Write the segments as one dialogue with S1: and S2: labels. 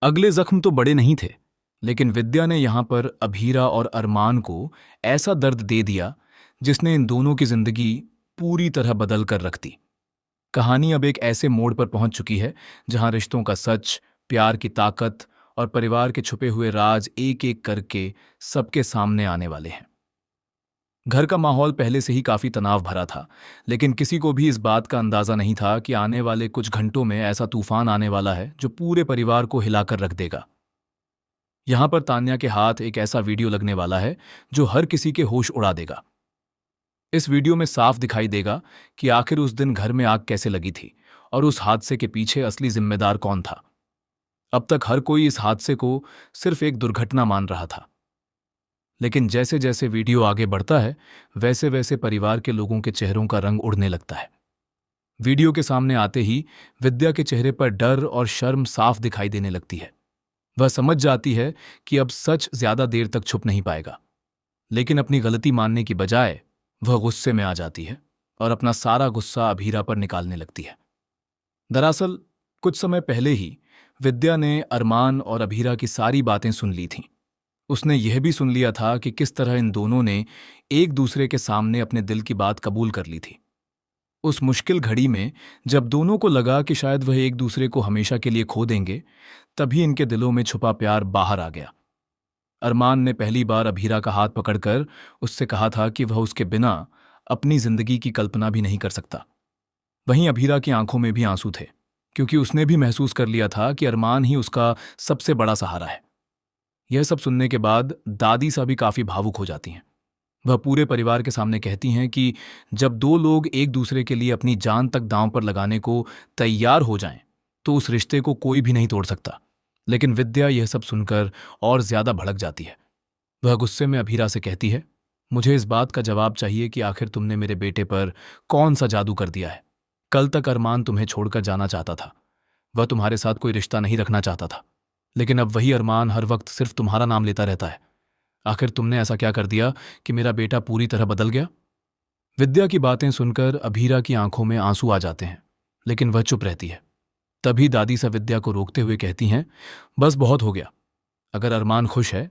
S1: अगले जख्म तो बड़े नहीं थे, लेकिन विद्या ने यहां पर अभीरा और अरमान को ऐसा दर्द दे दिया जिसने इन दोनों की जिंदगी पूरी तरह बदल कर रख दी। कहानी अब एक ऐसे मोड़ पर पहुंच चुकी है जहां रिश्तों का सच, प्यार की ताकत और परिवार के छुपे हुए राज एक एक करके सबके सामने आने वाले हैं। घर का माहौल पहले से ही काफी तनाव भरा था, लेकिन किसी को भी इस बात का अंदाजा नहीं था कि आने वाले कुछ घंटों में ऐसा तूफान आने वाला है जो पूरे परिवार को हिलाकर रख देगा। यहां पर तान्या के हाथ एक ऐसा वीडियो लगने वाला है जो हर किसी के होश उड़ा देगा। इस वीडियो में साफ दिखाई देगा कि आखिर उस दिन घर में आग कैसे लगी थी और उस हादसे के पीछे असली जिम्मेदार कौन था। अब तक हर कोई इस हादसे को सिर्फ एक दुर्घटना मान रहा था, लेकिन जैसे जैसे वीडियो आगे बढ़ता है वैसे वैसे परिवार के लोगों के चेहरों का रंग उड़ने लगता है। वीडियो के सामने आते ही विद्या के चेहरे पर डर और शर्म साफ दिखाई देने लगती है। वह समझ जाती है कि अब सच ज्यादा देर तक छुप नहीं पाएगा, लेकिन अपनी गलती मानने की बजाय वह गुस्से में आ जाती है और अपना सारा गुस्सा अभीरा पर निकालने लगती है। दरअसल कुछ समय पहले ही विद्या ने अरमान और अभीरा की सारी बातें सुन ली थीं। उसने यह भी सुन लिया था कि किस तरह इन दोनों ने एक दूसरे के सामने अपने दिल की बात कबूल कर ली थी। उस मुश्किल घड़ी में जब दोनों को लगा कि शायद वह एक दूसरे को हमेशा के लिए खो देंगे, तभी इनके दिलों में छुपा प्यार बाहर आ गया। अरमान ने पहली बार अभीरा का हाथ पकड़कर उससे कहा था कि वह उसके बिना अपनी जिंदगी की कल्पना भी नहीं कर सकता। वहीं अभीरा की आंखों में भी आंसू थे, क्योंकि उसने भी महसूस कर लिया था कि अरमान ही उसका सबसे बड़ा सहारा है। यह सब सुनने के बाद दादी सा भी काफी भावुक हो जाती हैं। वह पूरे परिवार के सामने कहती हैं कि जब दो लोग एक दूसरे के लिए अपनी जान तक दांव पर लगाने को तैयार हो जाएं, तो उस रिश्ते को कोई भी नहीं तोड़ सकता। लेकिन विद्या यह सब सुनकर और ज्यादा भड़क जाती है। वह गुस्से में अभीरा से कहती है, मुझे इस बात का जवाब चाहिए कि आखिर तुमने मेरे बेटे पर कौन सा जादू कर दिया है। कल तक अरमान तुम्हें छोड़कर जाना चाहता था, वह तुम्हारे साथ कोई रिश्ता नहीं रखना चाहता था, लेकिन अब वही अरमान हर वक्त सिर्फ तुम्हारा नाम लेता रहता है। आखिर तुमने ऐसा क्या कर दिया कि मेरा बेटा पूरी तरह बदल गया। विद्या की बातें सुनकर अभीरा की आंखों में आंसू आ जाते हैं, लेकिन वह चुप रहती है। तभी दादी सा विद्या को रोकते हुए कहती हैं, बस बहुत हो गया। अगर अरमान खुश है,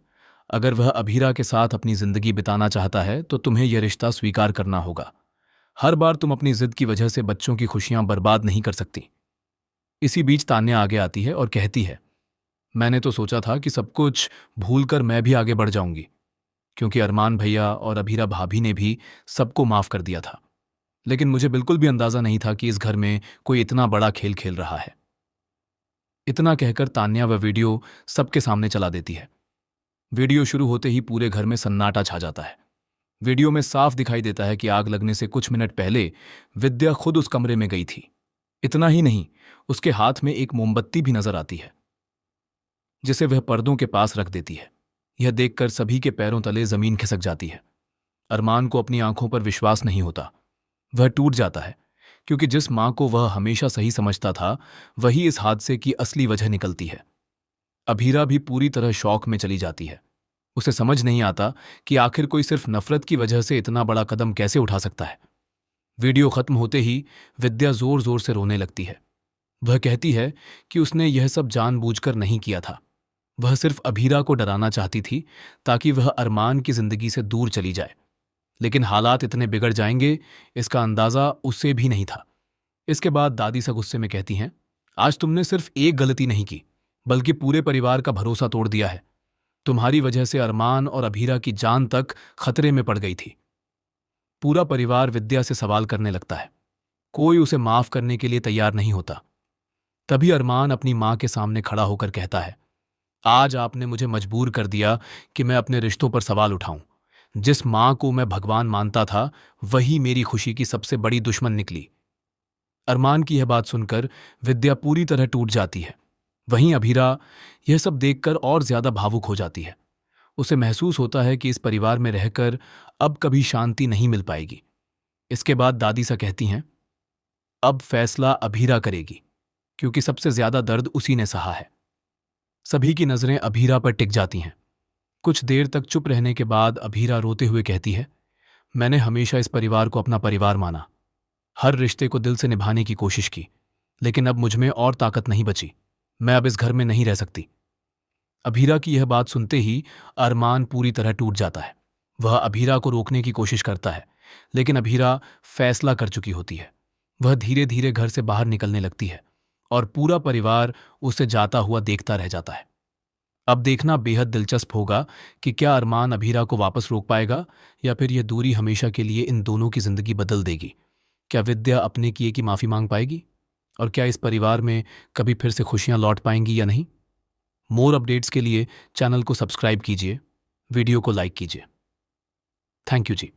S1: अगर वह अभीरा के साथ अपनी जिंदगी बिताना चाहता है, तो तुम्हें यह रिश्ता स्वीकार करना होगा। हर बार तुम अपनी जिद की वजह से बच्चों की खुशियां बर्बाद नहीं कर सकती। इसी बीच तान्या आगे आती है और कहती है, मैंने तो सोचा था कि सब कुछ भूलकर मैं भी आगे बढ़ जाऊंगी, क्योंकि अरमान भैया और अभीरा भाभी ने भी सबको माफ कर दिया था। लेकिन मुझे बिल्कुल भी अंदाजा नहीं था कि इस घर में कोई इतना बड़ा खेल खेल रहा है। इतना कहकर तान्या वह वीडियो सबके सामने चला देती है। वीडियो शुरू होते ही पूरे घर में सन्नाटा छा जाता है। वीडियो में साफ दिखाई देता है कि आग लगने से कुछ मिनट पहले विद्या खुद उस कमरे में गई थी। इतना ही नहीं, उसके हाथ में एक मोमबत्ती भी नजर आती है, जिसे वह पर्दों के पास रख देती है। यह देखकर सभी के पैरों तले जमीन खिसक जाती है। अरमान को अपनी आंखों पर विश्वास नहीं होता। वह टूट जाता है, क्योंकि जिस मां को वह हमेशा सही समझता था, वही इस हादसे की असली वजह निकलती है। अभीरा भी पूरी तरह शौक में चली जाती है। उसे समझ नहीं आता कि आखिर कोई सिर्फ नफरत की वजह से इतना बड़ा कदम कैसे उठा सकता है। वीडियो खत्म होते ही विद्या जोर जोर से रोने लगती है। वह कहती है कि उसने यह सब जानबूझकर नहीं किया था। वह सिर्फ अभीरा को डराना चाहती थी, ताकि वह अरमान की जिंदगी से दूर चली जाए। लेकिन हालात इतने बिगड़ जाएंगे, इसका अंदाजा उसे भी नहीं था। इसके बाद दादी सा गुस्से में कहती हैं, आज तुमने सिर्फ एक गलती नहीं की, बल्कि पूरे परिवार का भरोसा तोड़ दिया है। तुम्हारी वजह से अरमान और अभीरा की जान तक खतरे में पड़ गई थी। पूरा परिवार विद्या से सवाल करने लगता है। कोई उसे माफ करने के लिए तैयार नहीं होता। तभी अरमान अपनी मां के सामने खड़ा होकर कहता है, आज आपने मुझे मजबूर कर दिया कि मैं अपने रिश्तों पर सवाल उठाऊं। जिस मां को मैं भगवान मानता था, वही मेरी खुशी की सबसे बड़ी दुश्मन निकली। अरमान की यह बात सुनकर विद्या पूरी तरह टूट जाती है। वहीं अभीरा यह सब देखकर और ज्यादा भावुक हो जाती है। उसे महसूस होता है कि इस परिवार में रहकर अब कभी शांति नहीं मिल पाएगी। इसके बाद दादी सा कहती हैं, अब फैसला अभीरा करेगी, क्योंकि सबसे ज्यादा दर्द उसी ने सहा है। सभी की नजरें अभीरा पर टिक जाती हैं। कुछ देर तक चुप रहने के बाद अभीरा रोते हुए कहती है, मैंने हमेशा इस परिवार को अपना परिवार माना, हर रिश्ते को दिल से निभाने की कोशिश की, लेकिन अब मुझ में और ताकत नहीं बची। मैं अब इस घर में नहीं रह सकती। अभीरा की यह बात सुनते ही अरमान पूरी तरह टूट जाता है। वह अभीरा को रोकने की कोशिश करता है, लेकिन अभीरा फैसला कर चुकी होती है। वह धीरे धीरे घर से बाहर निकलने लगती है और पूरा परिवार उसे जाता हुआ देखता रह जाता है। अब देखना बेहद दिलचस्प होगा कि क्या अरमान अभीरा को वापस रोक पाएगा या फिर यह दूरी हमेशा के लिए इन दोनों की जिंदगी बदल देगी। क्या विद्या अपने किए की माफी मांग पाएगी और क्या इस परिवार में कभी फिर से खुशियां लौट पाएंगी या नहीं। मोर अपडेट्स के लिए चैनल को सब्सक्राइब कीजिए, वीडियो को लाइक कीजिए। Thank you ji.